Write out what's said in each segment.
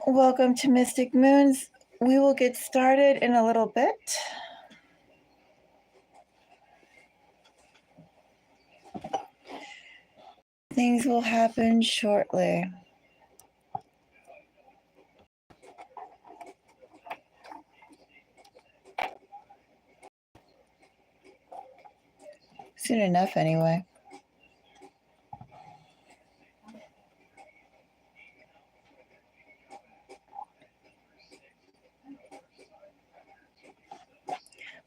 Welcome to Mystic Moons. We will get started in a little bit. Things will happen shortly. Soon enough, anyway.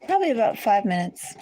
Probably about 5 minutes.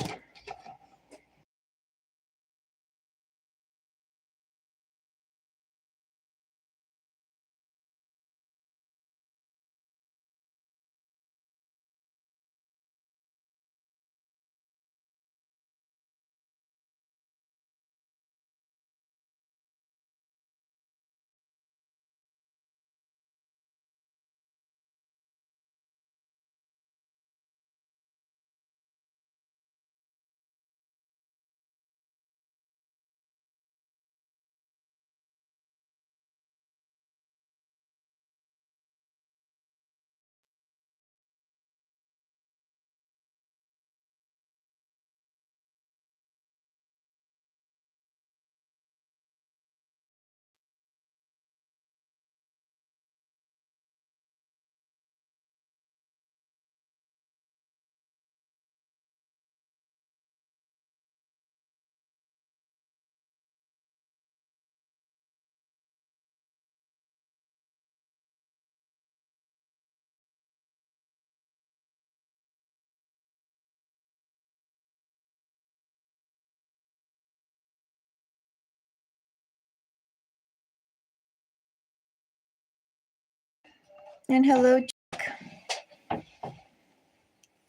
And hello, Jack.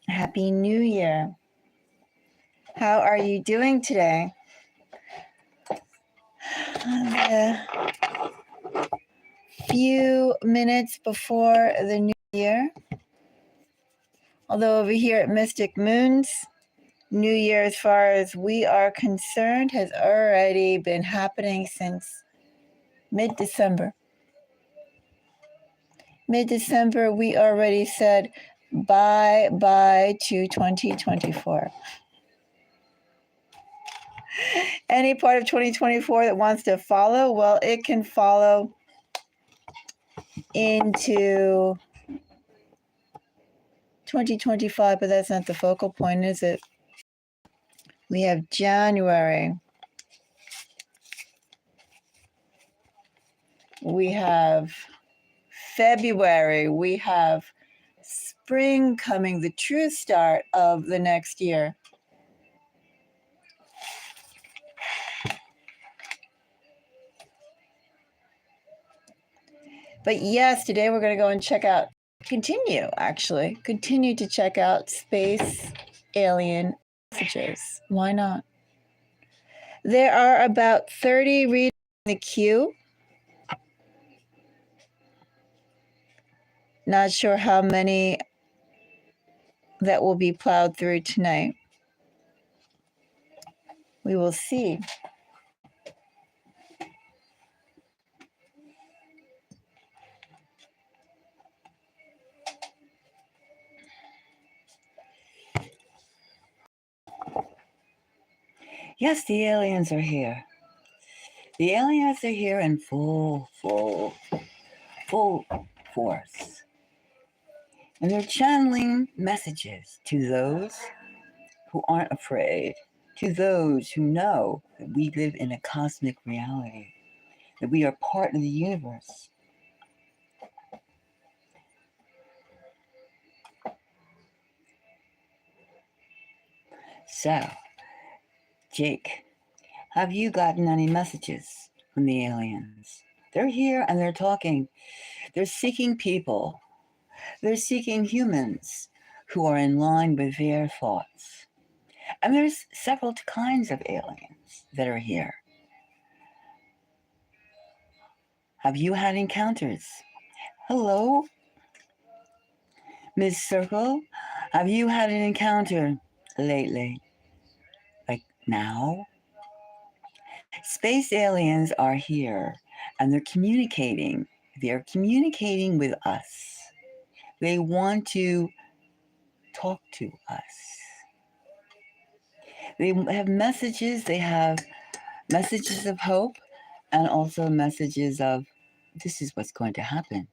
Happy New Year. How are you doing today? A few minutes before the new year. Although over here at Mystic Moons, New Year, as far as we are concerned, has already been happening since mid-December. Mid-December, we already said bye-bye to 2024. Any part of 2024 that wants to follow, well, it can follow into 2025, but that's not the focal point, is it? We have January. We have February. We have spring coming, the true start of the next year. But yes, today we're going to go and continue to check out space alien messages. Why not? There are about 30 readers in the queue. Not sure how many that will be plowed through tonight. We will see. Yes, the aliens are here. The aliens are here in full force. And they're channeling messages to those who aren't afraid, to those who know that we live in a cosmic reality, that we are part of the universe. So, Jake, have you gotten any messages from the aliens? They're here and they're talking. They're seeking people. They're seeking humans who are in line with their thoughts. And there's several kinds of aliens that are here. Have you had encounters? Hello, Miss Circle. Have you had an encounter lately? Like now? Space aliens are here and they're communicating They're communicating with us. They want to talk to us. They have messages. They have messages of hope and also messages of this is what's going to happen.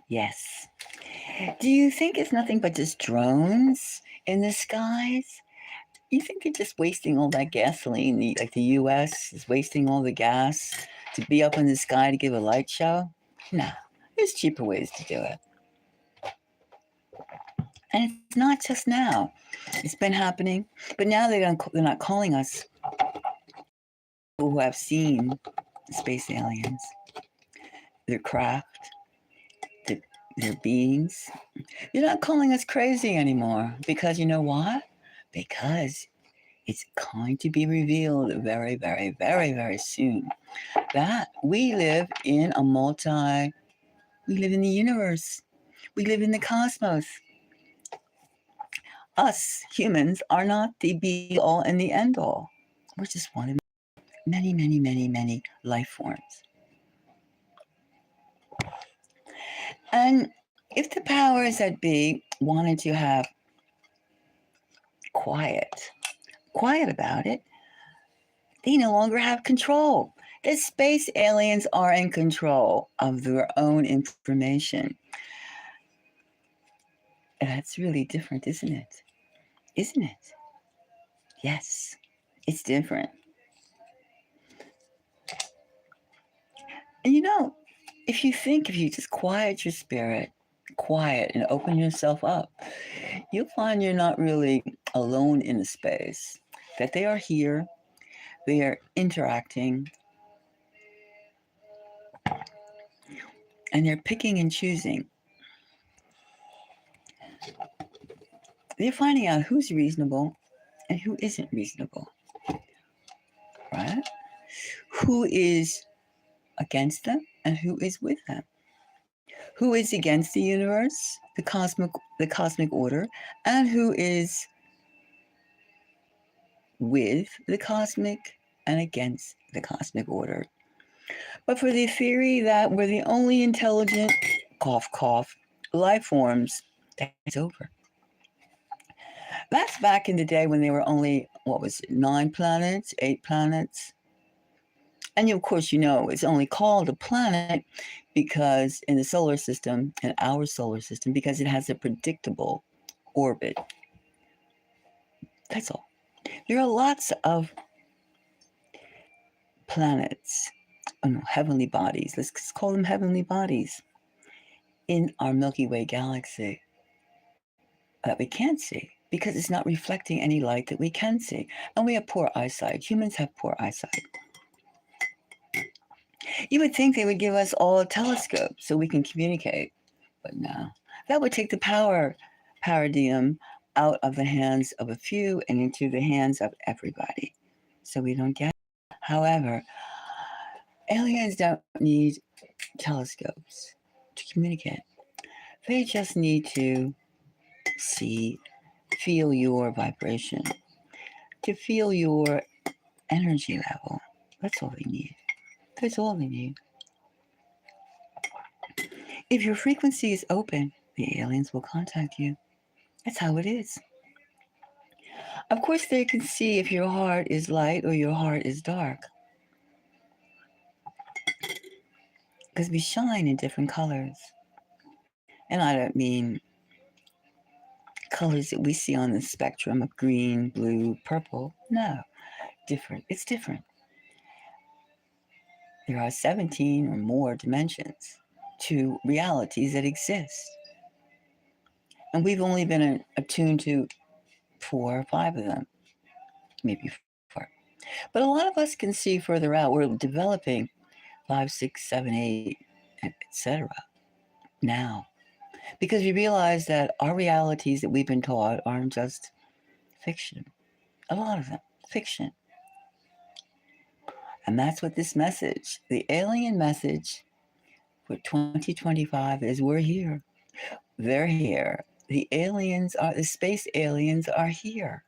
Yes. Do you think it's nothing but just drones in the skies? You think they're just wasting all that gasoline? Like the U.S. is wasting all the gas to be up in the sky to give a light show? No, there's cheaper ways to do it. And it's not just now. It's been happening, but now they're not calling us people who have seen space aliens, their craft, their, their beings. You're not calling us crazy anymore because you know what? Because it's going to be revealed very, very, very, very soon that we live in we live in the universe, we live in the cosmos. Us humans are not the be all and the end all. We're just one of many, many, many, many life forms. And if the powers that be wanted to have quiet about it, they no longer have control. The space aliens are in control of their own information. And that's really different, isn't it? Isn't it? Yes, it's different. And you know, if you just quiet your spirit, quiet and open yourself up, you'll find you're not really alone in the space, that they are here, they are interacting, and they're picking and choosing. They're finding out who's reasonable and who isn't reasonable, right? Who is against them and who is with them. Who is against the universe, the cosmic order, and who is with the cosmic and against the cosmic order. But for the theory that we're the only intelligent, cough, cough, life forms, that's over. That's back in the day when there were only, 9 planets, 8 planets. And of course, you know, it's only called a planet because in the solar system, in our solar system, because it has a predictable orbit. That's all. There are lots of planets, heavenly bodies, let's call them heavenly bodies, in our Milky Way galaxy that we can't see because it's not reflecting any light that we can see. And we have poor eyesight. Humans have poor eyesight. You would think they would give us all a telescope so we can communicate, but no. That would take the paradigm out of the hands of a few and into the hands of everybody. So we don't get it. However, aliens don't need telescopes to communicate. They just need to feel your vibration, to feel your energy level. That's all they need. That's all they need. If your frequency is open, the aliens will contact you. That's how it is. Of course, they can see if your heart is light or your heart is dark. Because we shine in different colors. And I don't mean colors that we see on the spectrum of green, blue, purple. No, different. It's different. There are 17 or more dimensions to realities that exist. And we've only been attuned to 4 or 5 of them, maybe 4. But a lot of us can see further out. We're developing 5, 6, 7, 8, etc. now. Because we realize that our realities that we've been taught aren't just fiction. A lot of them, fiction. And that's what this message, the alien message for 2025 is we're here. They're here. The space aliens are here.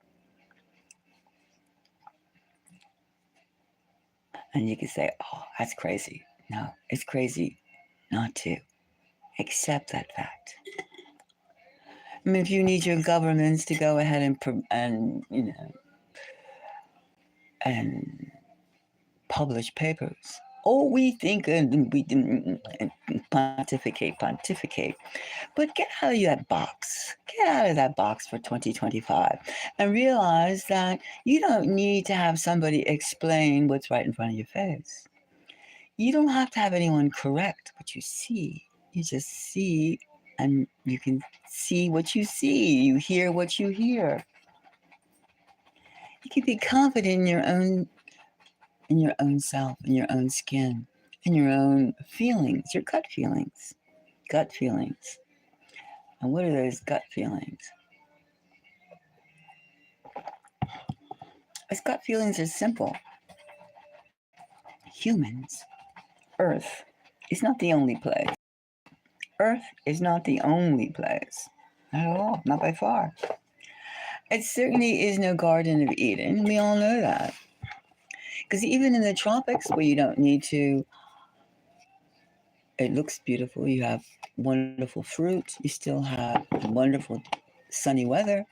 And you can say, oh, that's crazy. No, it's crazy not to accept that fact. I mean, if you need your governments to go ahead and and publish papers. Oh, we think and we pontificate. But get out of that box. Get out of that box for 2025 and realize that you don't need to have somebody explain what's right in front of your face. You don't have to have anyone correct what you see. You just see and you can see what you see. You hear what you hear. You can be confident in your own self, in your own skin, in your own feelings, your gut feelings. Gut feelings. And what are those gut feelings? Those gut feelings are simple. Humans, Earth, is not the only place. Earth is not the only place. Not at all, not by far. It certainly is no Garden of Eden. We all know that. Because even in the tropics where you don't need to, it looks beautiful. You have wonderful fruit. You still have wonderful sunny weather,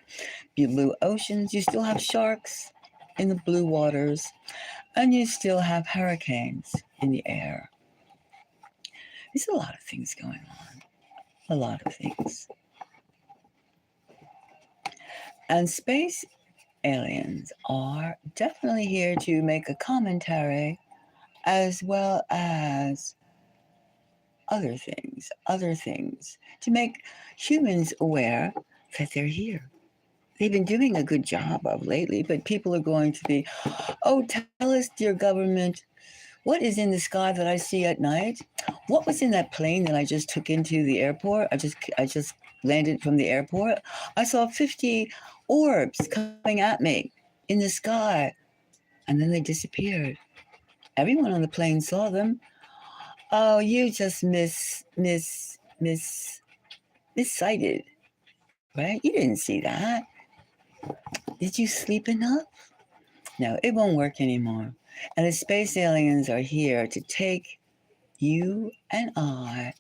blue oceans. You still have sharks in the blue waters, and you still have hurricanes in the air. There's a lot of things going on. A lot of things. And space aliens are definitely here to make a commentary as well as other things to make humans aware that they're here. They've been doing a good job of lately, but people are going to be, oh, tell us, dear government, what is in the sky that I see at night? What was in that plane that I just took into the airport? I just landed from the airport. I saw 50 orbs coming at me in the sky, and then they disappeared. Everyone on the plane saw them. Oh, you just missighted, right? You didn't see that. Did you sleep enough? No, it won't work anymore. And the space aliens are here to take you and I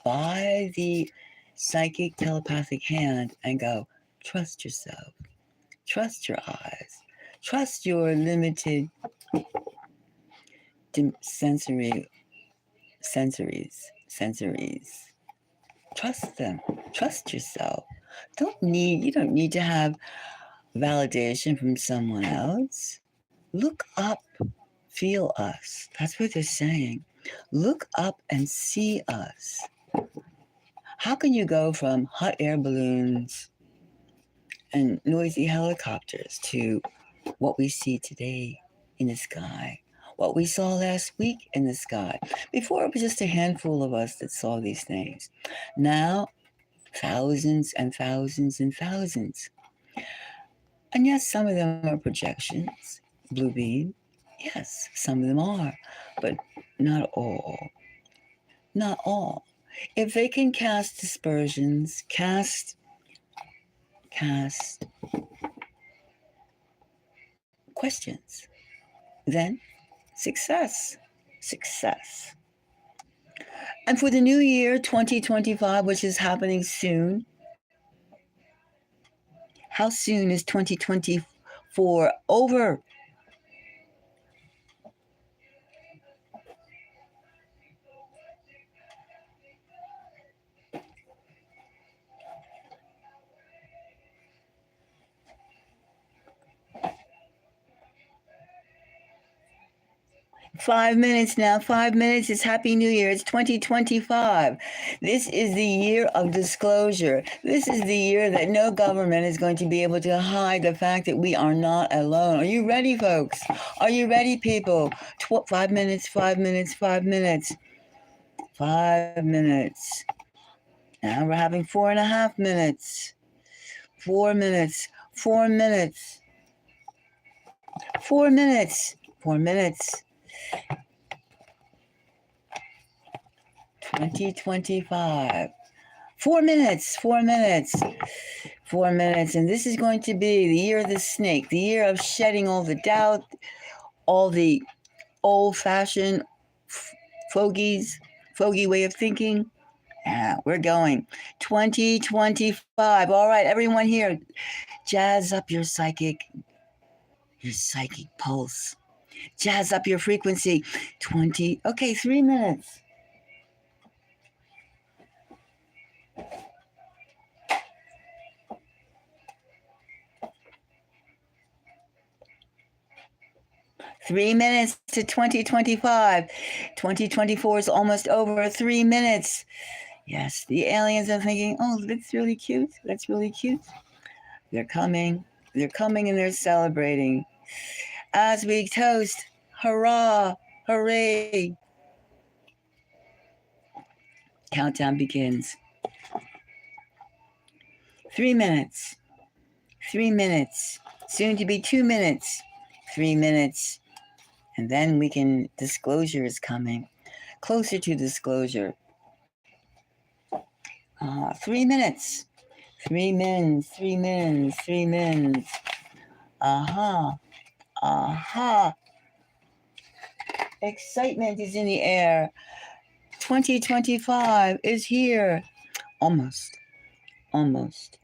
by the psychic telepathic hand and go, trust yourself, trust your eyes, trust your limited sensories. Trust them, trust yourself. You don't need to have validation from someone else. Look up, feel us. That's what they're saying. Look up and see us. How can you go from hot air balloons and noisy helicopters to what we see today in the sky, what we saw last week in the sky? Before, it was just a handful of us that saw these things. Now, thousands and thousands and thousands. And yes, some of them are projections, blue beam. Yes, some of them are, but not all. Not all. If they can cast dispersions, cast questions, then success. Success. And for the new year 2025, which is happening soon, how soon is 2024 over? 5 minutes now. 5 minutes. It's Happy New Year. It's 2025. This is the year of disclosure. This is the year that no government is going to be able to hide the fact that we are not alone. Are you ready, folks? Are you ready, people? 5 minutes, 5 minutes, 5 minutes. 5 minutes. Now we're having 4.5 minutes. 4 minutes. 4 minutes. 4 minutes. 4 minutes. 2025. 4 minutes. 4 minutes. 4 minutes. And this is going to be the year of the snake, the year of shedding all the doubt, all the old-fashioned fogey way of thinking. Yeah, we're going 2025. All right, everyone here, jazz up your psychic pulse. Jazz up your frequency. 20. Okay, 3 minutes. Three minutes to 2025. 2024 is almost over. 3 minutes. Yes, the aliens are thinking, oh, that's really cute. That's really cute. They're coming. They're coming and they're celebrating. As we toast, hurrah, hooray. Countdown begins. 3 minutes. 3 minutes. Soon to be 2 minutes. 3 minutes. And then disclosure is coming. Closer to disclosure. 3 minutes. 3 minutes. 3 minutes. 3 minutes. Aha. Aha. Excitement is in the air. 2025 is here. Almost. Almost.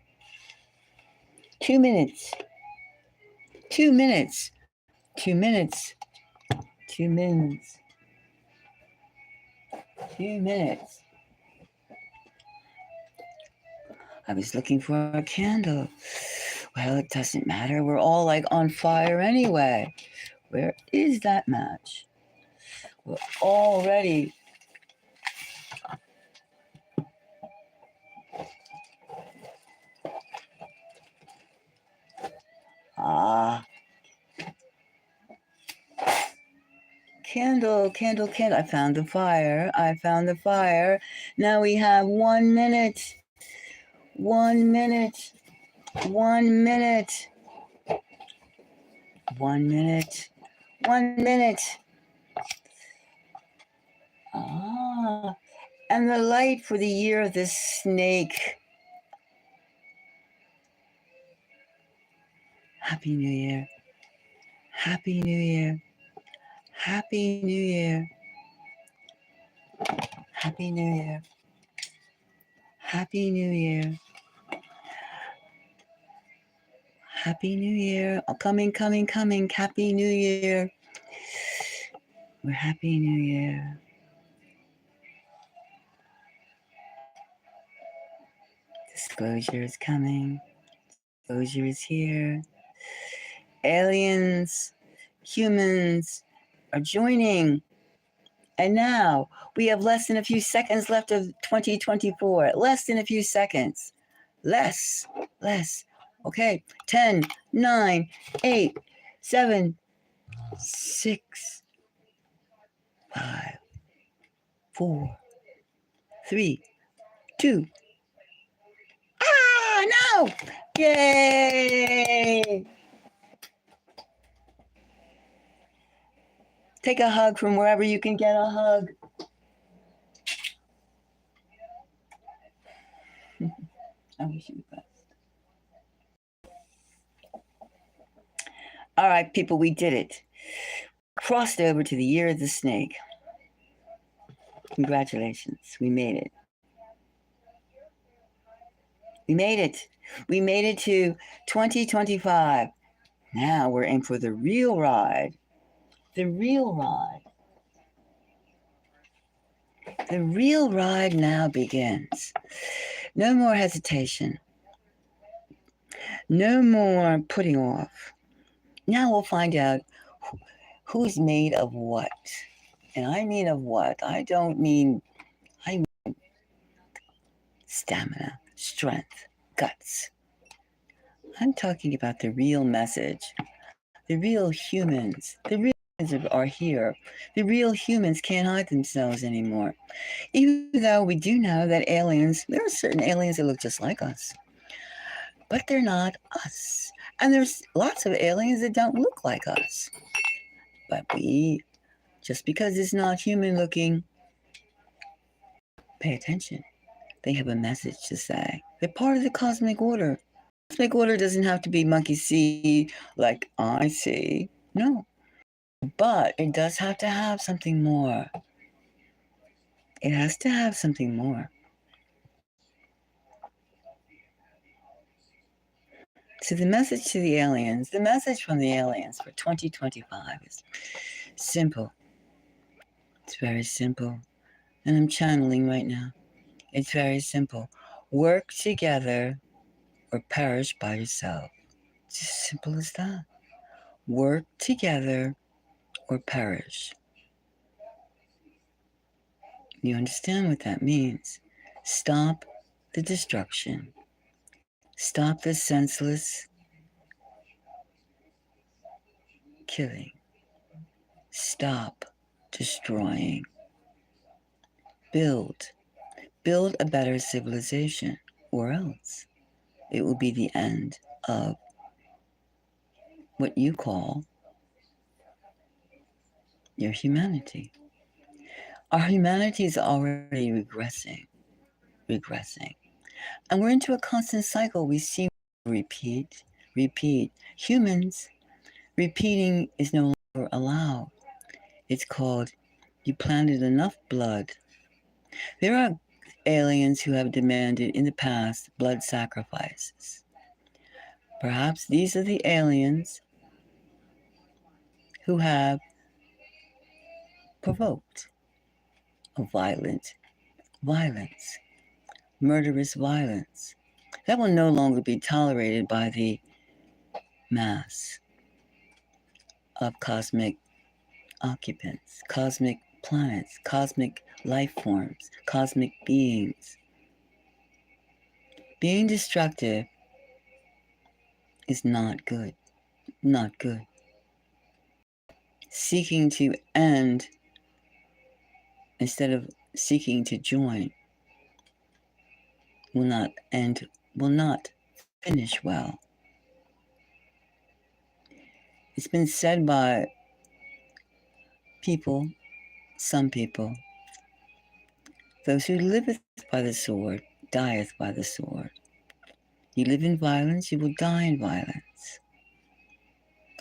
2 minutes. 2 minutes. 2 minutes. 2 minutes. 2 minutes. I was looking for a candle. Well, it doesn't matter. We're all like on fire anyway. Where is that match? We're already. Candle, candle, candle. I found the fire. I found the fire. Now we have 1 minute. 1 minute. 1 minute. 1 minute. 1 minute. And the light for the year of the snake. Happy New Year. Happy New Year. Happy New Year. Happy New Year. Happy New Year. Happy New Year. Oh, coming, coming, coming. Happy New Year. We're Happy New Year. Disclosure is coming. Disclosure is here. Aliens, humans are joining. And now we have less than a few seconds left of 2024. Less than a few seconds. Less. Okay. 10, 9, 8, 7, 6, 5, 4, 3, 2. No! Yay! Take a hug from wherever you can get a hug. I wish you the best. All right, people, we did it. Crossed over to the year of the snake. Congratulations. We made it. We made it. We made it to 2025. Now we're in for the real ride. The real ride. The real ride now begins. No more hesitation. No more putting off. Now we'll find out who's made of what. And I mean of what? I mean stamina, strength, guts. I'm talking about the real message. The real humans. The real humans are here. The real humans can't hide themselves anymore. Even though we do know that there are certain aliens that look just like us. But they're not us. And there's lots of aliens that don't look like us. But just because it's not human looking, pay attention. They have a message to say. They're part of the cosmic order. Cosmic order doesn't have to be monkey see like I see. No. But it does have to have something more. It has to have something more. So the message to the aliens, the message from the aliens for 2025 is simple. It's very simple. And I'm channeling right now. It's very simple. Work together or perish by yourself. It's as simple as that. Work together or perish. You understand what that means? Stop the destruction. Stop the senseless killing. Stop destroying. Build. Build a better civilization, or else it will be the end of what you call your humanity. Our humanity is already regressing. And we're into a constant cycle. We see repeat. Humans, repeating is no longer allowed. It's called you planted enough blood. There are aliens who have demanded in the past blood sacrifices. Perhaps these are the aliens who have provoked a violence, murderous violence that will no longer be tolerated by the mass of cosmic occupants, cosmic planets, cosmic life forms, cosmic beings. Being destructive is not good. Not good. Seeking to end instead of seeking to join will not end, will not finish well. It's been said by people, some people, those who liveth by the sword dieth by the sword. You live in violence, you will die in violence.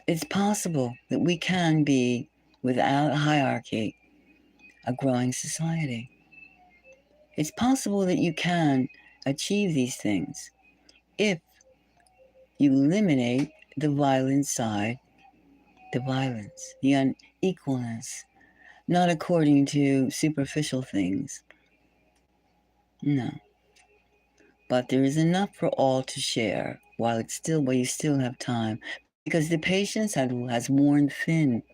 It's possible that we can be, without hierarchy, a growing society. It's possible that you can achieve these things if you eliminate the violent side, the violence, the unequalness, not according to superficial things. No. But there is enough for all to share while you still have time, because the patience has worn thin.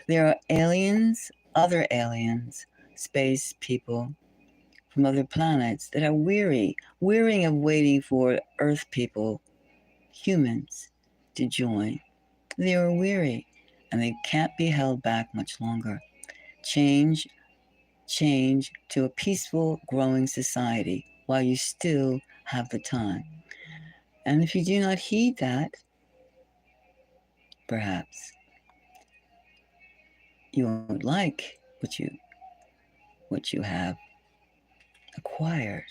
There are aliens, other aliens, space people from other planets that are wearying of waiting for Earth people, humans, to join. They are weary, and they can't be held back much longer. Change to a peaceful, growing society while you still have the time. And if you do not heed that, perhaps you won't like what you have acquired.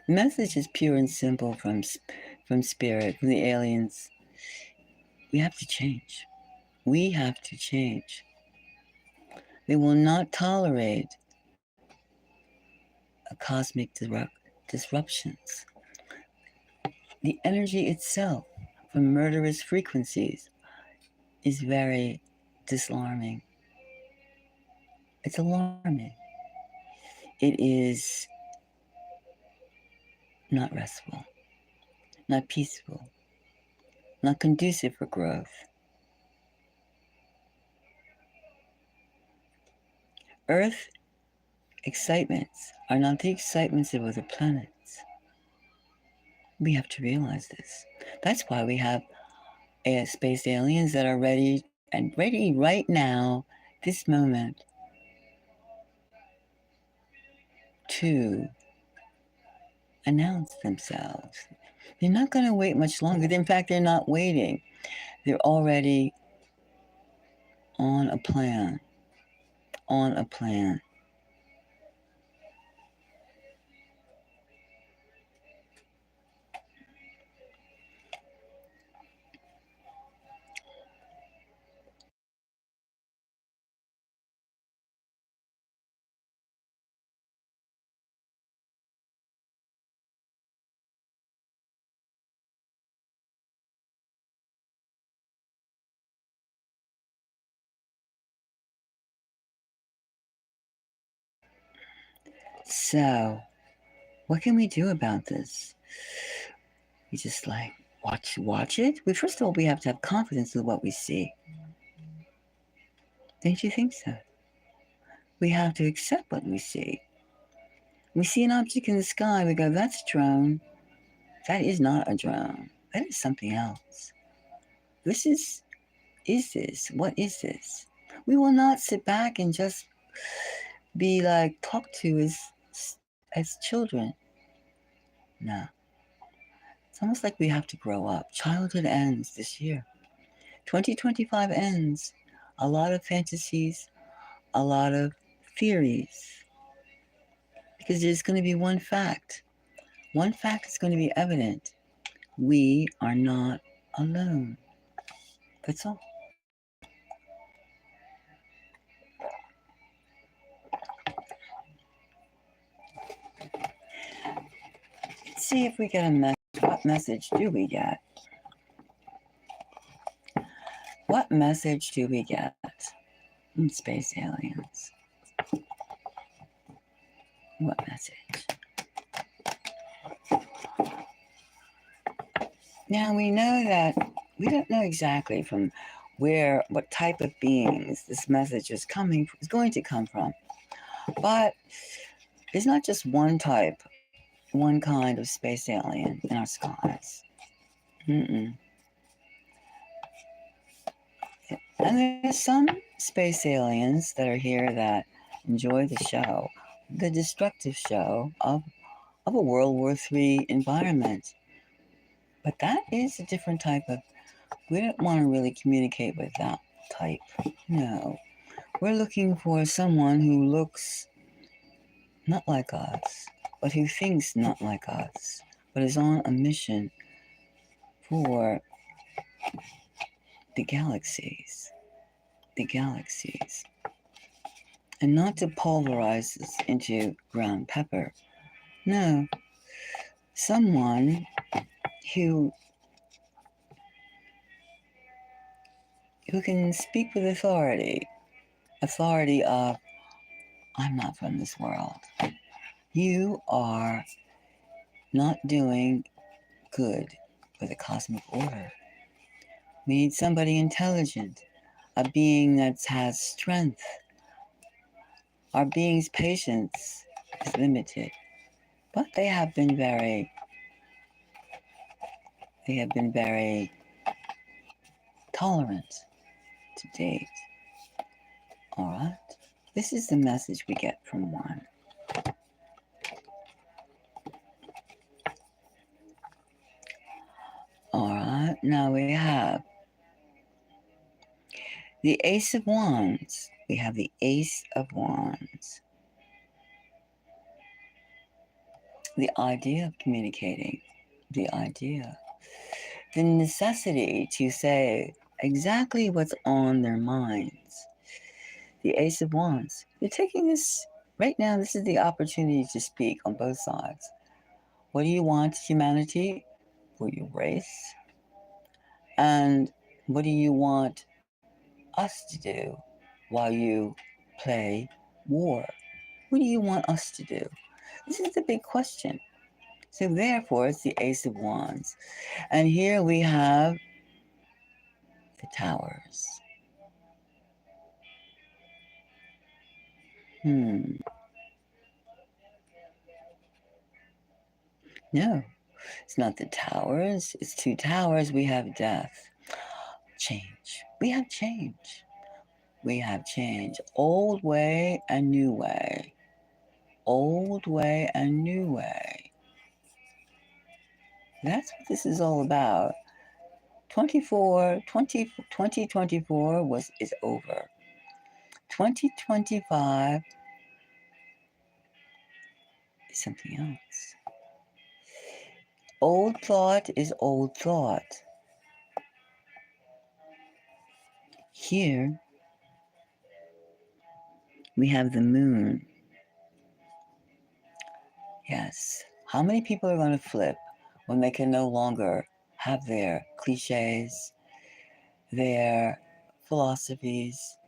The message is pure and simple from spirit, from the aliens. We have to change. We have to change. They will not tolerate a cosmic disruptions. The energy itself from murderous frequencies is very disarming. It's alarming. It is not restful, not peaceful, not conducive for growth. Earth excitements are not the excitements of other planets. We have to realize this. That's why we have space aliens that are ready right now, this moment, to announce themselves. They're not going to wait much longer. In fact, they're not waiting. They're already on a plan. On a plan. So, what can we do about this? We just like watch it. First of all, we have to have confidence in what we see. Don't you think so? We have to accept what we see. We see an object in the sky, we go, that's a drone. That is not a drone. That is something else. This is this? What is this? We will not sit back and just be like talked to as children. No. It's almost like we have to grow up. Childhood ends this year. 2025 ends. A lot of fantasies, a lot of theories. Because there's going to be one fact. One fact is going to be evident. We are not alone. That's all. Let's see if we get a message. What message do we get? What message do we get from space aliens? What message? Now we know that we don't know exactly from what type of beings this message is going to come from. But it's not just one type, one kind of space alien in our skies. Mm-mm. And there's some space aliens that are here that enjoy the destructive show of a World War III environment. But that is a different type of, we don't want to really communicate with that type. No. We're looking for someone who looks not like us, but who thinks not like us, but is on a mission for the galaxies. The galaxies. And not to pulverize us into ground pepper. No. Someone who can speak with authority of, I'm not from this world. You are not doing good for the cosmic order. We need somebody intelligent, a being that has strength. Our being's patience is limited, but they have been very tolerant to date. All right. This is the message we get from one. All right. Now we have the Ace of Wands. We have the Ace of Wands. The idea of communicating. The idea. The necessity to say exactly what's on their minds. The Ace of Wands. You're taking this right now. This is the opportunity to speak on both sides. What do you want, humanity, for your race? And what do you want us to do while you play war? What do you want us to do? This is the big question. So therefore, it's the Ace of Wands. And here we have the Towers. No, it's not the Towers. It's two towers. We have death. Change. We have change. We have change. Old way and new way. Old way and new way. That's what this is all about. 2024 is over. 2025 is something else. Old thought is old thought. Here we have the moon. Yes. How many people are going to flip when they can no longer have their cliches, their philosophies?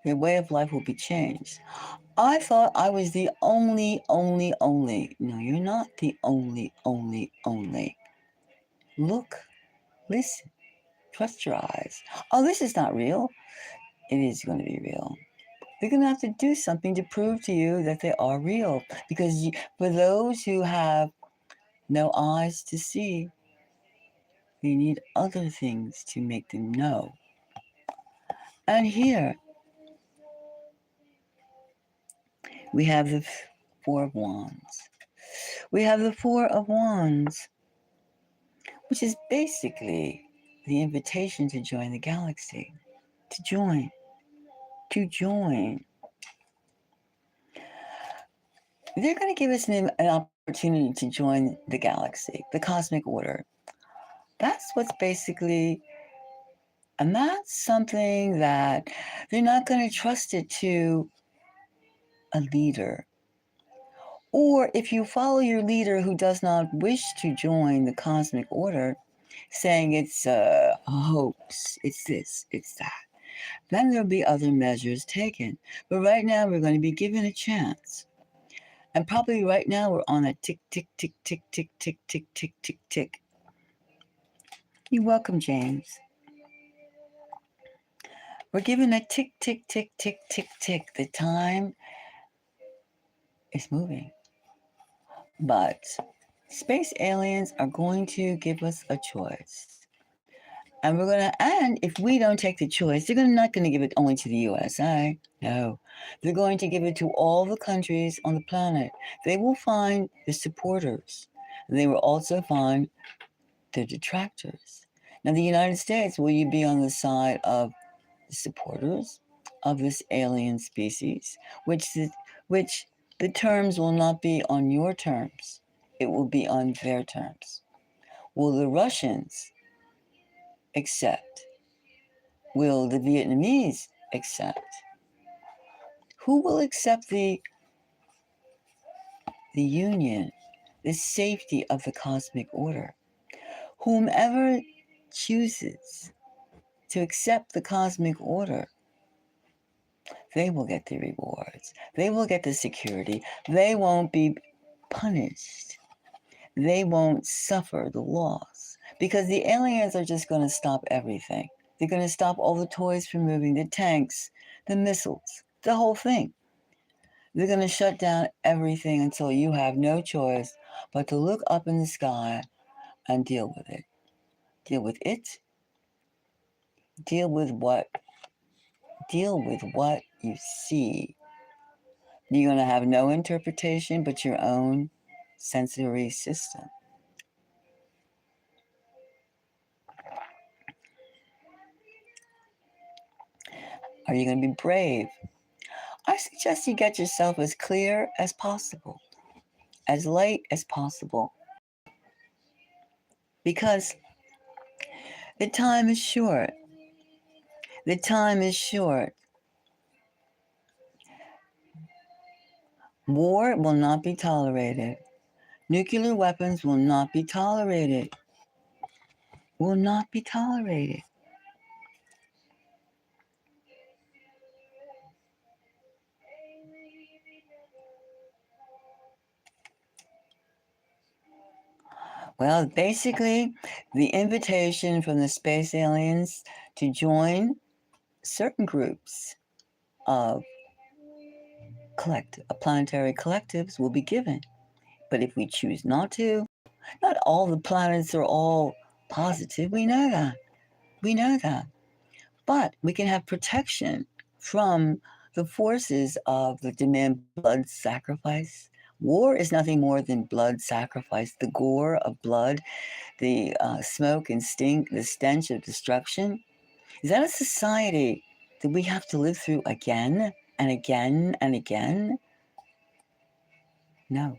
Their way of life will be changed. I thought I was the only. No, you're not the only. Look, listen, trust your eyes. Oh, this is not real. It is going to be real. They're going to have to do something to prove to you that they are real. Because for those who have no eyes to see, they need other things to make them know. And here we have the Four of Wands. We have the Four of Wands, which is basically the invitation to join the galaxy. To join. To join. They're going to give us an opportunity to join the galaxy, the cosmic order. That's what's basically, and that's something that they're not going to trust it to a leader. Or if you follow your leader who does not wish to join the cosmic order, saying it's a hoax, it's this, it's that, then there'll be other measures taken. But right now, we're going to be given a chance. And probably right now, we're on a tick, tick, tick, tick, tick, tick, tick, tick, tick, tick. You're welcome, James. We're given a tick, tick, tick, tick, tick, tick. The time is moving. But space aliens are going to give us a choice. And we're going to, and if we don't take the choice, they're not going to give it only to the USA. No. They're going to give it to all the countries on the planet. They will find the supporters. They will also find the detractors. Now, the United States, will you be on the side of the supporters of this alien species, which the terms will not be on your terms. It will be on their terms. Will the Russians accept? Will the Vietnamese accept? Who will accept the union, the safety of the cosmic order? Whomever chooses to accept the cosmic order, they will get the rewards. They will get the security. They won't be punished. They won't suffer the loss because the aliens are just going to stop everything. They're going to stop all the toys from moving, the tanks, the missiles, the whole thing. They're going to shut down everything until you have no choice but to look up in the sky and deal with it. Deal with it. Deal with what? Deal with what you see. You're going to have no interpretation but your own sensory system. Are you going to be brave? I suggest you get yourself as clear as possible, as light as possible, because the time is short. The time is short. War will not be tolerated. Nuclear weapons will not be tolerated. Will not be tolerated. Well, basically, the invitation from the space aliens to join certain groups of planetary collectives will be given. But if we choose not to, not all the planets are all positive. We know that. We know that. But we can have protection from the forces of the demand blood sacrifice. War is nothing more than blood sacrifice, the gore of blood, the smoke and stink, the stench of destruction. Is that a society that we have to live through again and again and again? No.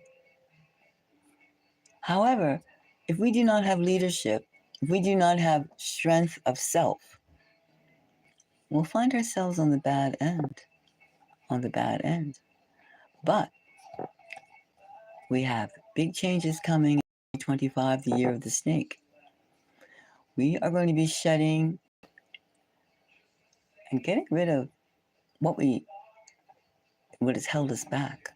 However, if we do not have leadership, if we do not have strength of self, we'll find ourselves on the bad end. On the bad end. But we have big changes coming in 2025, the year of the snake. We are going to be shedding and getting rid of what we what has held us back.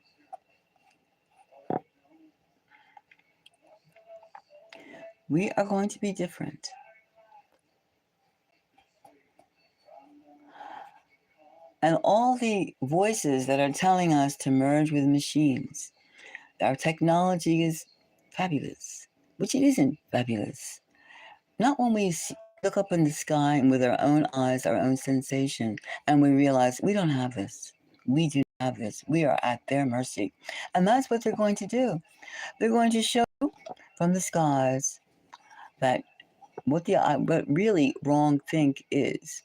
We are going to be different. And all the voices that are telling us to merge with machines, our technology is fabulous, which it isn't fabulous. Not when we look up in the sky and with our own eyes, our own sensation, and we realize we don't have this. We do not have this. We are at their mercy. And that's what they're going to do. They're going to show from the skies that what really wrong think is.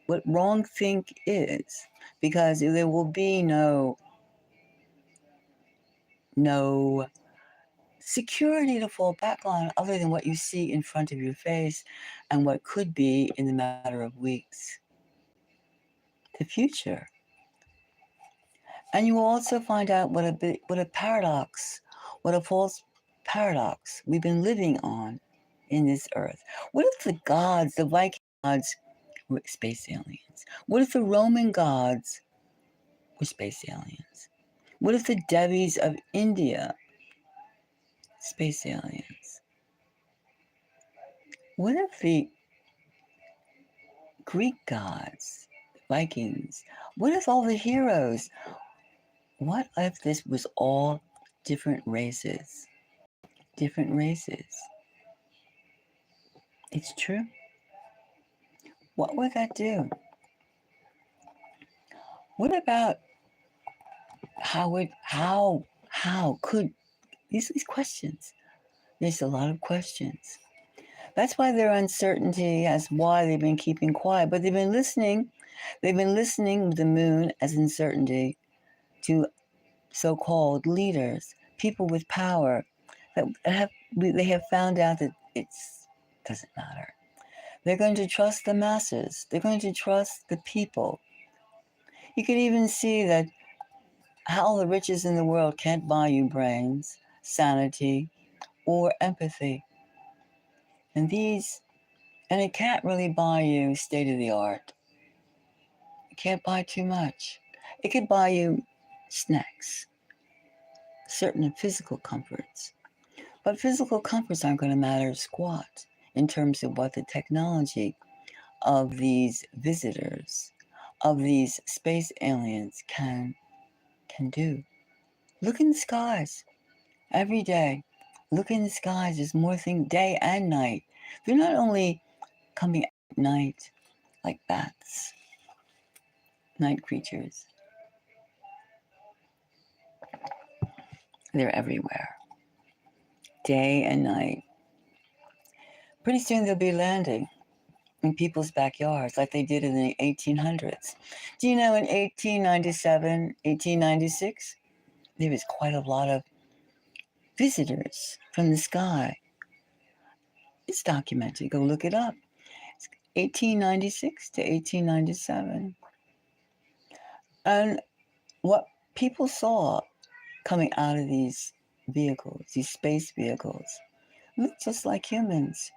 What wrong think is. Because there will be no security to fall back on other than what you see in front of your face and what could be in the matter of weeks. The future. And you will also find out what a paradox, what a false paradox we've been living on in this earth. What if the gods, the Viking gods, were space aliens? What if the Roman gods were space aliens? What if the Devis of India, space aliens? What if the Greek gods, Vikings, what if all the heroes? What if this was all different races? Different races. It's true. What would that do? What about how could these questions? There's a lot of questions. That's why their uncertainty as why they've been keeping quiet, but they've been listening. They've been listening with the moon as uncertainty to so-called leaders, people with power that they have found out that it doesn't matter. They're going to trust the masses. They're going to trust the people. You can even see that how the riches in the world can't buy you brains, sanity, or empathy. And it can't really buy you state of the art. It can't buy too much. It could buy you snacks, certain physical comforts. But physical comforts aren't going to matter squat in terms of what the technology of these visitors, of these space aliens can do. Look in the skies every day. Look in the skies. There's more things day and night. They're not only coming at night like bats, night creatures. They're everywhere, day and night. Pretty soon they'll be landing in people's backyards like they did in the 1800s. Do you know in 1897, 1896, there was quite a lot of visitors from the sky. It's documented. Go look it up. It's 1896 to 1897. And what people saw coming out of these vehicles, these space vehicles, look just like humans.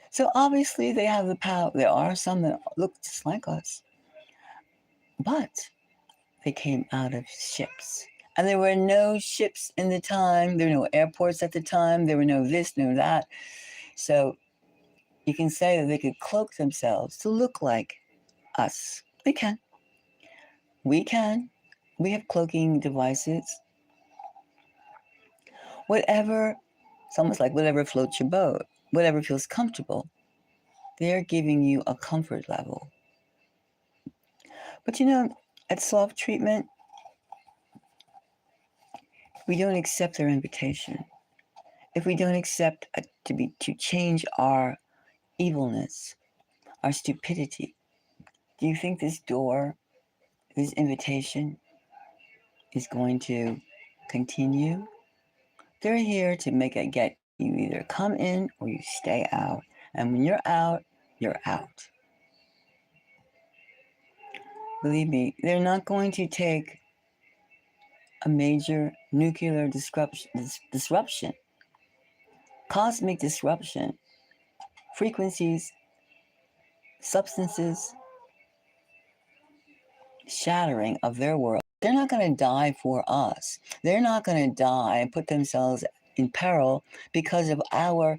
So obviously they have the power. There are some that look just like us. But they came out of ships. And there were no ships in the time. There were no airports at the time. There were no this, no that. So you can say that they could cloak themselves to look like us. They can. We can. We have cloaking devices. Whatever, it's almost like whatever floats your boat, whatever feels comfortable, they're giving you a comfort level. But at soft treatment, we don't accept their invitation. If we don't accept to change our evilness, our stupidity, do you think this door, this invitation, is going to continue? They're here to make it get you either come in or you stay out. And when you're out, you're out. Believe me, they're not going to take a major nuclear disruption, cosmic disruption, frequencies, substances, shattering of their world They're not going to die for us. They're not going to die and put themselves in peril because of our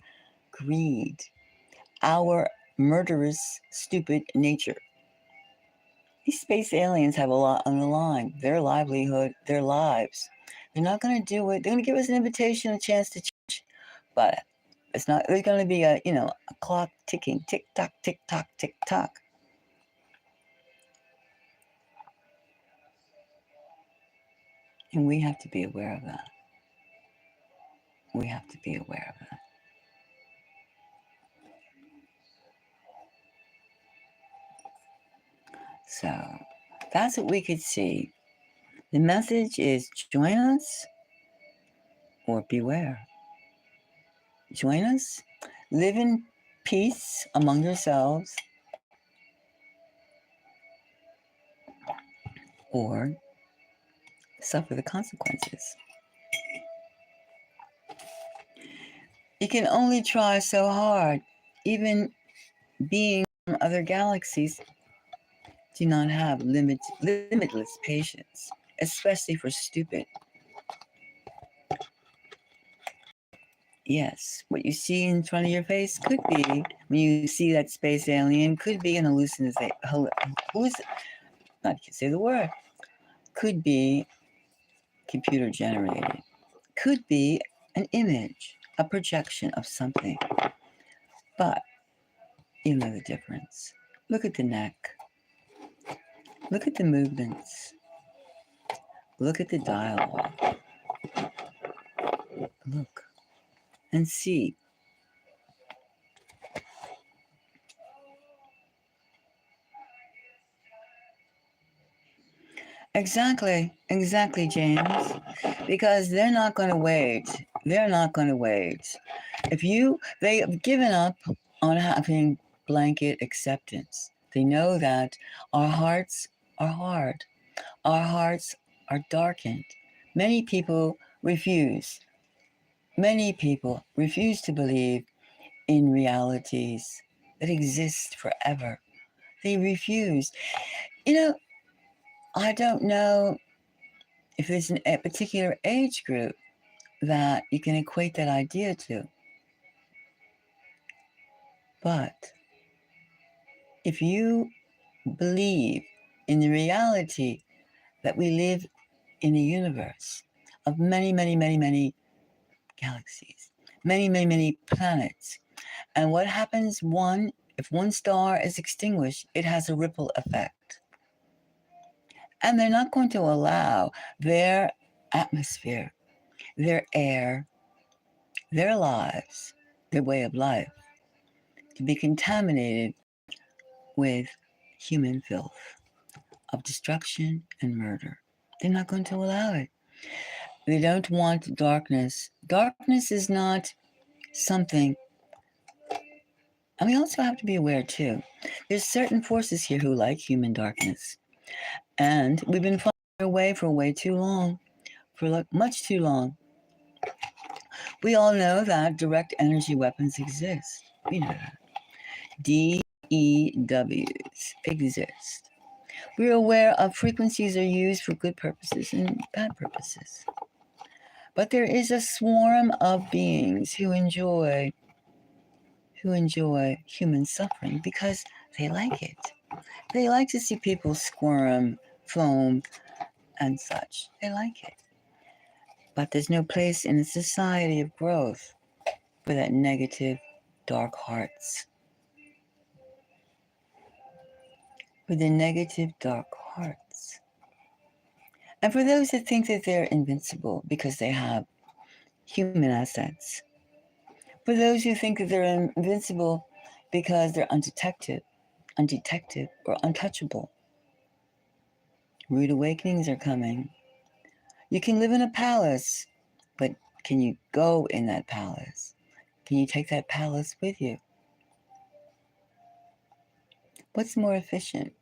greed, our murderous, stupid nature. These space aliens have a lot on the line, their livelihood, their lives. They're not going to do it. They're going to give us an invitation, a chance to change, but it's not. There's going to be a clock ticking, tick tock, tick tock, tick tock. And we have to be aware of that. We have to be aware of that. So that's what we could see. The message is join us or beware. Join us, live in peace among yourselves, or suffer the consequences. You can only try so hard. Even beings from other galaxies do not have limitless patience, especially for stupid. Yes, what you see in front of your face could be, when you see that space alien, could be an hallucination. Not to say the word. Could be computer generated. Could be an image, a projection of something. But you know the difference. Look at the neck. Look at the movements. Look at the dialogue. Look and see. Exactly, James. Because they're not going to wait. They're not going to wait. They have given up on having blanket acceptance. They know that our hearts are hard. Our hearts are darkened. Many people refuse. Many people refuse to believe in realities that exist forever. They refuse. You know, I don't know if there's a particular age group that you can equate that idea to. But if you believe in the reality that we live in a universe of many, many, many, many galaxies, many, many, many planets, and what happens if one star is extinguished, it has a ripple effect. And they're not going to allow their atmosphere, their air, their lives, their way of life to be contaminated with human filth of destruction and murder. They're not going to allow it. They don't want darkness. Darkness is not something. And we also have to be aware, too. There's certain forces here who like human darkness. And we've been far away for way too long, for much too long. We all know that direct energy weapons exist. We know that. DEWs exist. We're aware of frequencies are used for good purposes and bad purposes. But there is a swarm of beings who enjoy human suffering because they like it. They like to see people squirm, foam, and such. They like it. But there's no place in a society of growth for that negative, dark hearts. For the negative, dark hearts. And for those that think that they're invincible because they have human assets. For those who think that they're invincible because they're undetected, or untouchable. Rude awakenings are coming. You can live in a palace, but can you go in that palace? Can you take that palace with you? What's more efficient?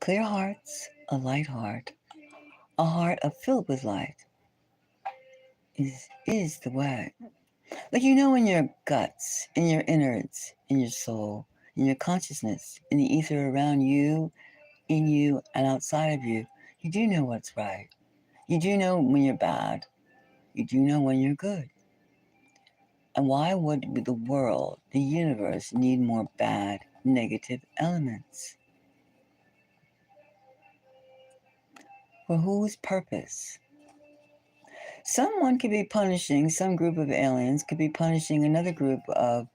Clear hearts, a light heart, a heart filled with light is the way. Like in your guts, in your innards, in your soul, in your consciousness, in the ether around you, in you, and outside of you. You do know what's right. You do know when you're bad. You do know when you're good. And why would the world, the universe, need more bad, negative elements? For whose purpose? Someone could be punishing, some group of aliens could be punishing another group of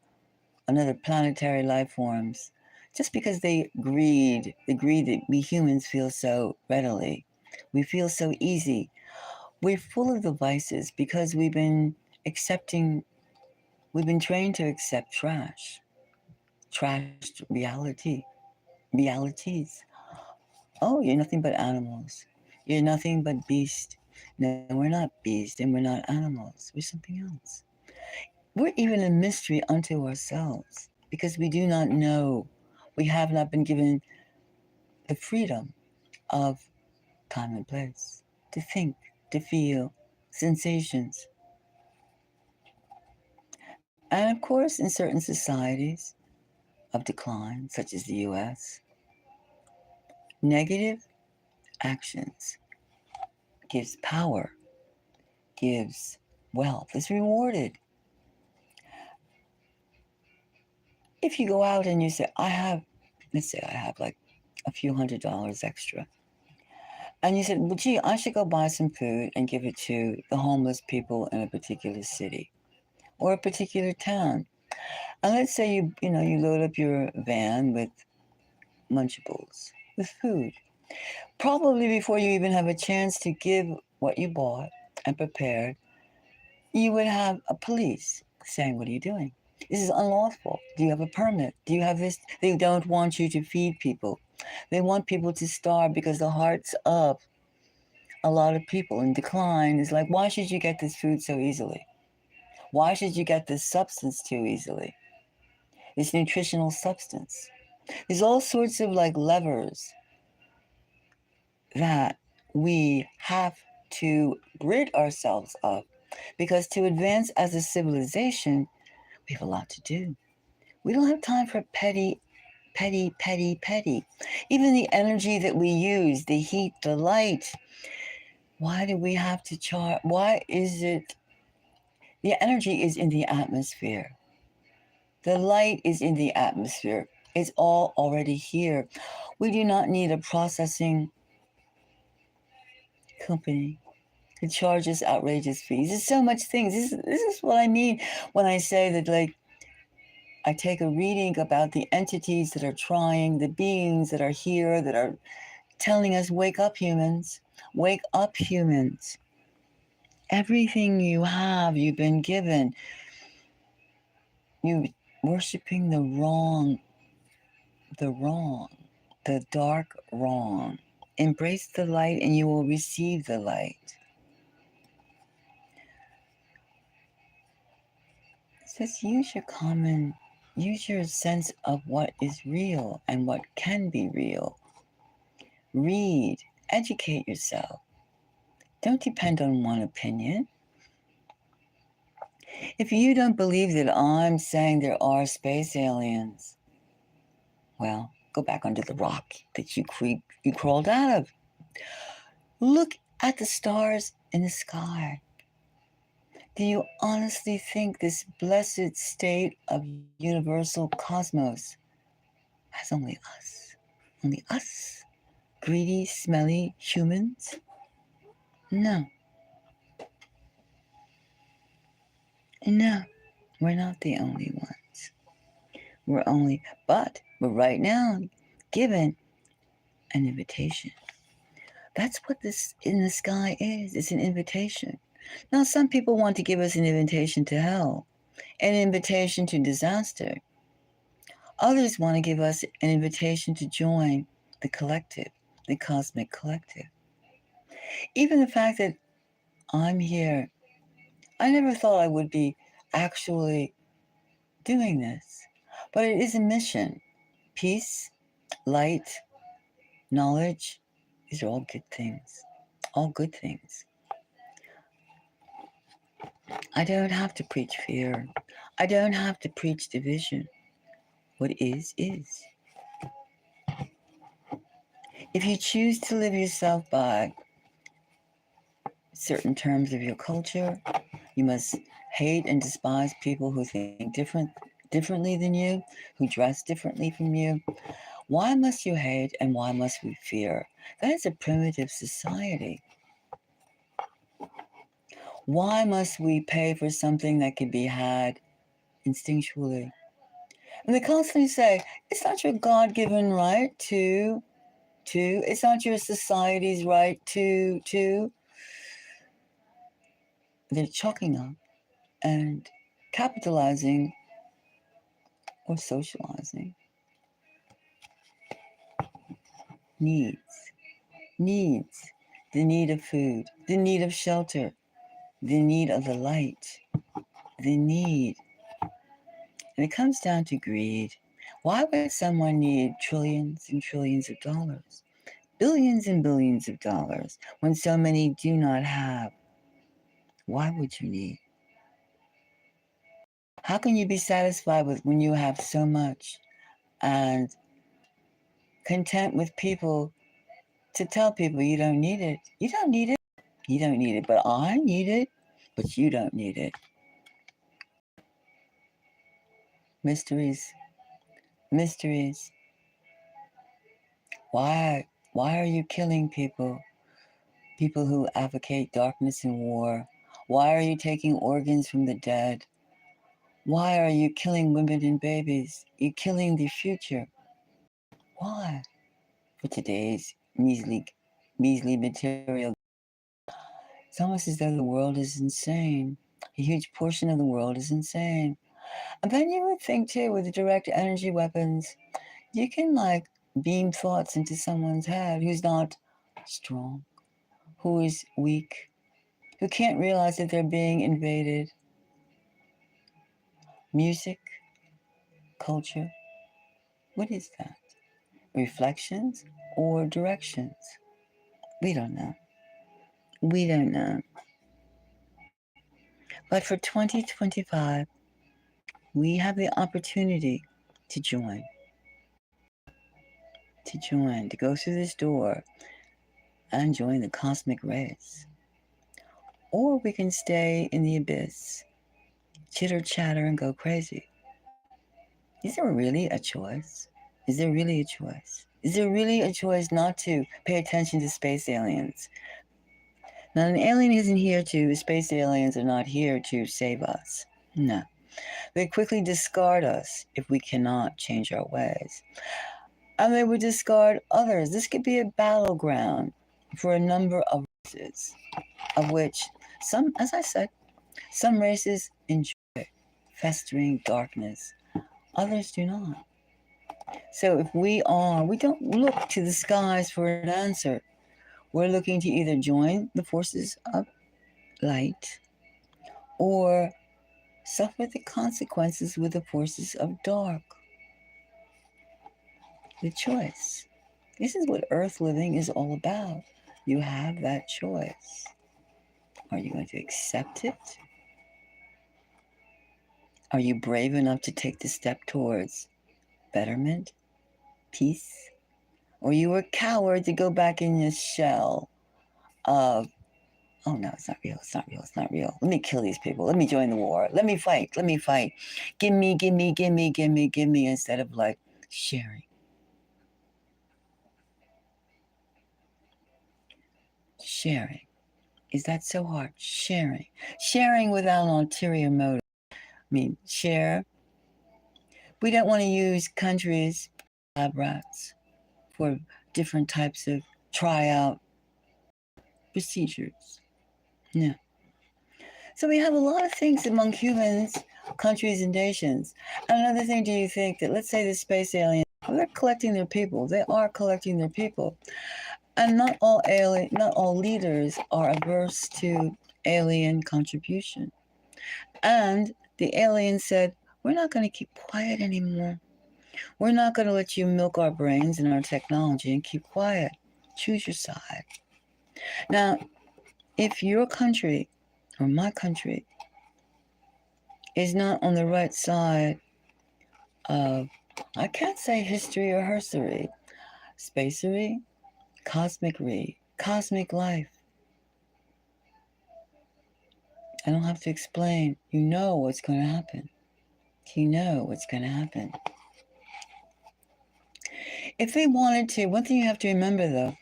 another planetary life forms just because the greed that we humans feel so readily. We feel so easy. We're full of the vices because we've been trained to accept trashed realities. Oh, you're nothing but animals. You're nothing but beast. No, we're not beast and we're not animals. We're something else. We're even a mystery unto ourselves because we do not know. We have not been given the freedom of time and place to think, to feel sensations. And of course, in certain societies of decline, such as the US, negative actions gives power, gives wealth, is rewarded. If you go out and you say, let's say I have like a few $100s extra, and you said, well, gee, I should go buy some food and give it to the homeless people in a particular city or a particular town. And let's say you load up your van with munchables, with food. Probably before you even have a chance to give what you bought and prepared, you would have a police saying, what are you doing? This is unlawful. Do you have a permit? Do you have this? They don't want you to feed people. They want people to starve because the hearts of a lot of people in decline is like, why should you get this food so easily? Why should you get this substance too easily? This nutritional substance. There's all sorts of like levers that we have to rid ourselves of because to advance as a civilization, we have a lot to do. We don't have time for petty, petty, petty, petty. Even the energy that we use, the heat, the light, why do we have to charge? Why is it? The energy is in the atmosphere. The light is in the atmosphere. It's all already here. We do not need a processing company to charge us outrageous fees. There's so much things. This is what I mean when I say that, like, I take a reading about the entities that are trying, the beings that are here, that are telling us, wake up, humans. Wake up, humans. Everything you have, you've been given. You're worshiping the wrong, the dark wrong. Embrace the light and you will receive the light. It says use your sense of what is real and what can be real. Read, educate yourself. Don't depend on one opinion. If you don't believe that I'm saying there are space aliens, well, go back under the rock that you crawled out of. Look at the stars in the sky. Do you honestly think this blessed state of universal cosmos has only us? Only us? Greedy, smelly humans? No. No. We're not the only ones. We're right now given an invitation. That's what this in the sky is. It's an invitation. Now, some people want to give us an invitation to hell, an invitation to disaster. Others want to give us an invitation to join the collective, the cosmic collective. Even the fact that I'm here, I never thought I would be actually doing this, but it is a mission. Peace, light, knowledge, these are all good things. All good things. I don't have to preach fear. I don't have to preach division. What is, is. If you choose to live yourself by certain terms of your culture, you must hate and despise people who think differently than you, who dress differently from you. Why must you hate and why must we fear? That is a primitive society. Why must we pay for something that can be had instinctually? And they constantly say, it's not your God given right it's not your society's right to. They're chalking up and capitalizing or socializing needs. Needs. The need of food, the need of shelter, the need of the light, the need. And it comes down to greed. Why would someone need trillions and trillions of dollars, billions and billions of dollars, when so many do not have? Why would you need? How can you be satisfied with when you have so much and content with people to tell people you don't need it? You don't need it. You don't need it, but I need it, but you don't need it. Mysteries, mysteries. Why are you killing people? People who advocate darkness and war. Why are you taking organs from the dead? Why are you killing women and babies? You're killing the future. Why? For today's measly material. It's almost as though the world is insane. A huge portion of the world is insane. And then you would think too, with the direct energy weapons, you can like beam thoughts into someone's head who's not strong, who is weak, who can't realize that they're being invaded. Music, culture, what is that? Reflections or directions? We don't know. We don't know. But for 2025, we have the opportunity to join, to go through this door and join the cosmic race. Or we can stay in the abyss, chitter chatter, and go crazy. Is there really a choice? Is there really a choice? Is there really a choice not to pay attention to space aliens? Now, an alien isn't here to, space aliens are not here to save us. No. They quickly discard us if we cannot change our ways. And they would discard others. This could be a battleground for a number of races, of which some, as I said, some races enjoy festering darkness, others do not. So if we don't look to the skies for an answer. We're looking to either join the forces of light or suffer the consequences with the forces of dark. The choice. This is what Earth living is all about. You have that choice. Are you going to accept it? Are you brave enough to take the step towards betterment, peace? Or you a coward to go back in your shell of, oh no, it's not real, it's not real, it's not real. Let me kill these people. Let me join the war. Let me fight, let me fight. Give me, give me, give me, give me, give me, instead of like sharing. Sharing. Is that so hard? Sharing. Sharing without an ulterior motive. I mean, share. We don't want to use countries, lab rats, for different types of tryout procedures. No. So we have a lot of things among humans, countries, and nations. And another thing, do you think that, let's say the space aliens, they're collecting their people. They are collecting their people. And not all leaders are averse to alien contribution. And the aliens said, we're not going to keep quiet anymore. We're not going to let you milk our brains and our technology and keep quiet. Choose your side. Now, if your country or my country is not on the right side of I can't say history or herstory. Spacery, cosmic life. I don't have to explain. You know what's going to happen. You know what's going to happen. If they wanted to, one thing you have to remember though,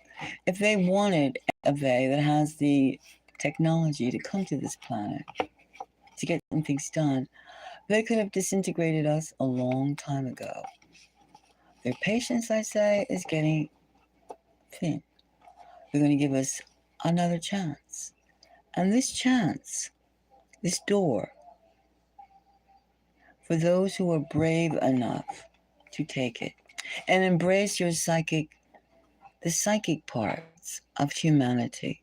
if they wanted a they that has the technology to come to this planet to get some things done, they could have disintegrated us a long time ago. Their patience, I say, is getting thin. They're going to give us another chance. And this chance, this door, for those who are brave enough to take it and embrace your the psychic parts of humanity,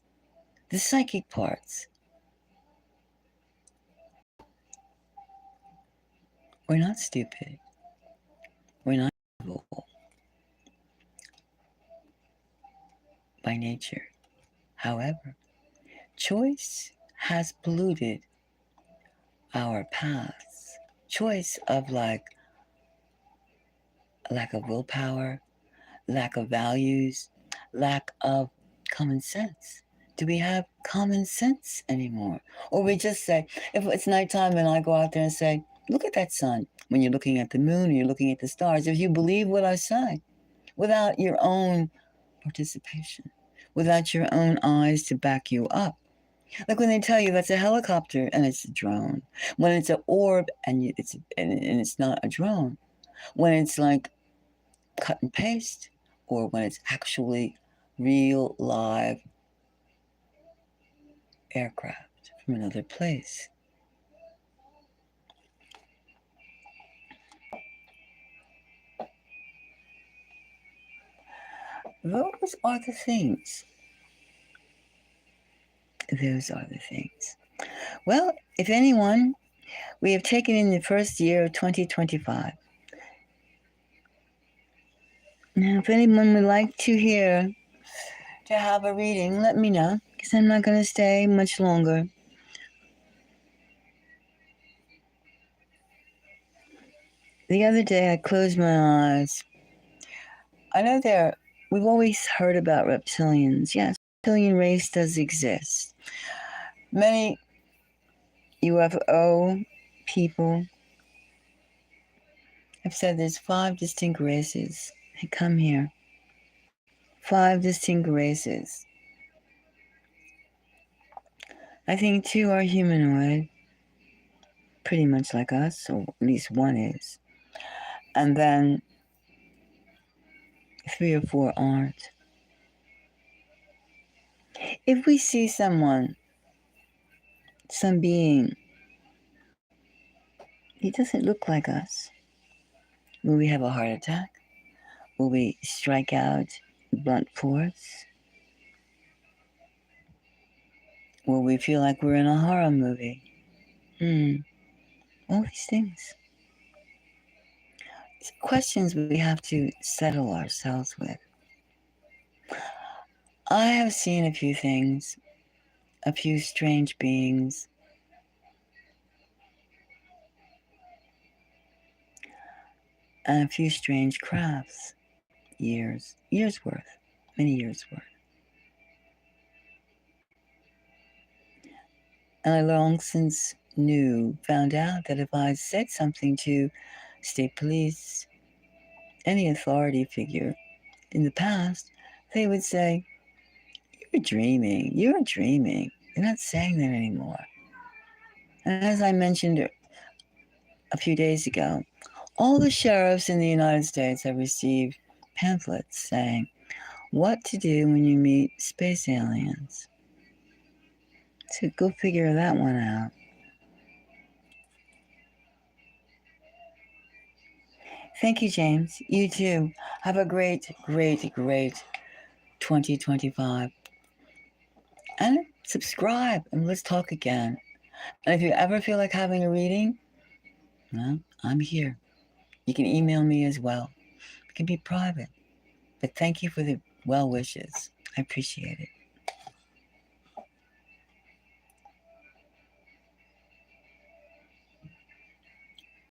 the psychic parts. We're not stupid. We're not evil by nature. However, choice has polluted our paths. Choice of lack of willpower, lack of values, lack of common sense. Do we have common sense anymore? Or we just say, if it's nighttime and I go out there and say, look at that sun, when you're looking at the moon or you're looking at the stars, if you believe what I say, without your own participation, without your own eyes to back you up. Like when they tell you that's a helicopter and it's a drone, when it's an orb and it's not a drone, when it's like cut and paste, or when it's actually real live aircraft from another place. Those are the things. Those are the things. Well, if anyone, we have taken in the first year of 2025. Now, if anyone would like to have a reading, let me know, because I'm not going to stay much longer. The other day, I closed my eyes. I know we've always heard about reptilians. Yes, reptilian race does exist. Many UFO people have said there's 5 distinct races that come here. 5 distinct races. I think 2 are humanoid, pretty much like us, or at least 1 is. And then 3 or 4 aren't. If we see someone, some being, he doesn't look like us, will we have a heart attack? Will we strike out blunt force? Will we feel like we're in a horror movie? All these things. It's questions we have to settle ourselves with. I have seen a few things, a few strange beings. And a few strange crafts. Years worth, many years worth. And I long since found out that if I said something to state police, any authority figure in the past, they would say, you're dreaming. You're not saying that anymore. And as I mentioned a few days ago, all the sheriffs in the United States have received pamphlets saying what to do when you meet space aliens. So go figure that one out. Thank you, James. You too. Have a great 2025. And subscribe and let's talk again. And if you ever feel like having a reading, well, I'm here. You can email me as well. It can be private. But thank you for the well wishes. I appreciate it.